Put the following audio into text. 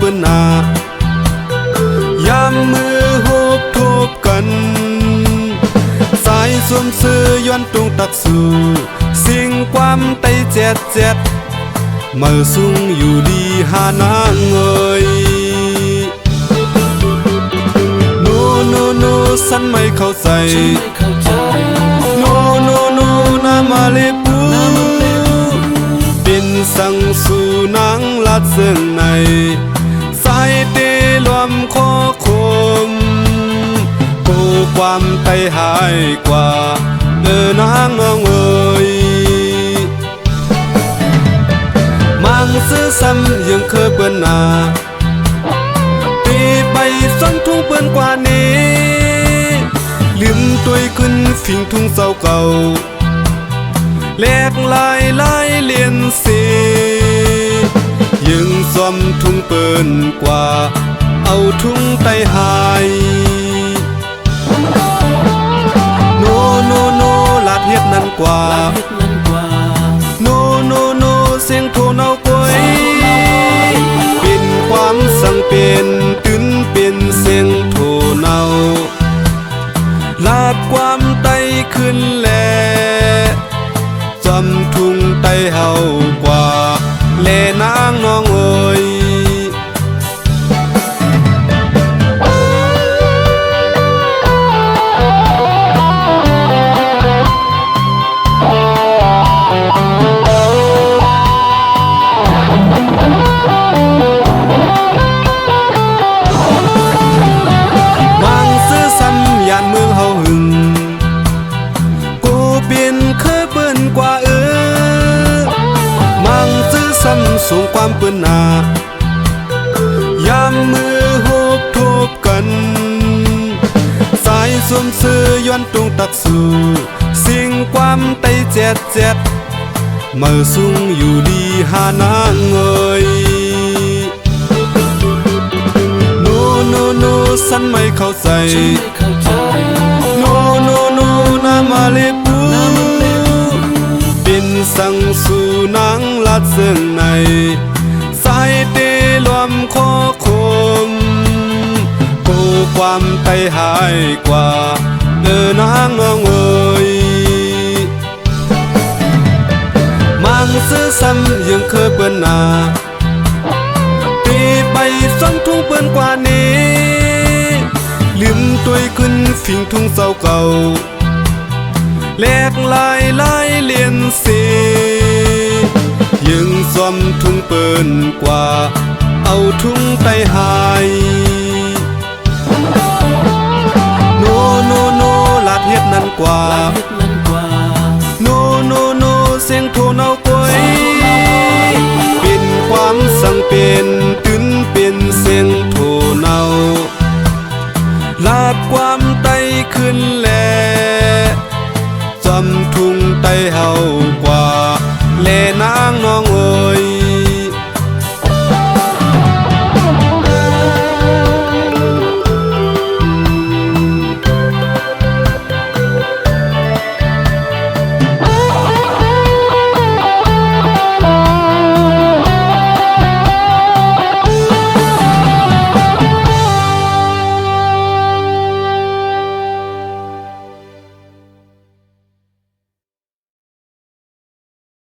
ปืนหนายามมือหบทบกันสายสวมซื้อย้อนตรงตักสู่สิ่งความไตเจ็ดเจ็ดเมื่อสูงอยู่ดีหานางเอ่ยโนโนโนสันไม่เข้าใจโนโนโนนามาเลปูเป็นสังสู่นางลัดเส้นในสายเตลวมคอคมโกความไตหายกว่านางน้องเอ่ยมังซื้อซ้ำยังเคยเปิ้นหนาตีใบซ้ำทุ่งเปิ้นกว่านี้ลืมตัวขึ้นฟิงทุ่งเศร้าเก่าแลกลายเลียนเสียังซ้อมทุ่งเปิ้นกว่าเอาทุ่งไตหายโนโนโนลาดเฮ็ดนั่นกว่าโนโนโนเสียงโทนเอากวยเป็นความสังเป็นตึนเป็นเสียงโทเนาลาดความไตขึ้นแลจำทุ่งไตเฮากว่าแลนางน้องเอ่ยส่งความเปื้อนหนายามมือหบทบกันสายสวมซื้อย้อนตรงตักสู่สิ่งความไตเจ็ดเจ็ดเมื่อสูงอยู่ดีหานางเอ่ยโนโนโนสันไม่เข้าใจโนโนโนนามาเลปูเป็นสังสู่นางลัดเส้นในสายเตลวมคอคมโกความไตหายกว่านางน้องเอ่ยมังซื้อซ้ำยังเคยเปิ้นหนาตีใบซ้ำทุ่งเปิ้นกว่านี้ลืมตัวขึ้นฟิงทุ่งเศร้าเก่าแลกลายเลียนเสียังซ้อมทุ่งเปิ้นกว่าเอาทุ่งไตหายโนโนโนลาดเฮ็ดนั่นกว่าโนโนโนเสียงโทนเอากวยเป็นความสังเป็นตึนเป็นเสียงโทเนาลาดความไตขึ้นแลจำทุ่งไตเฮากว่าแลนางน้อง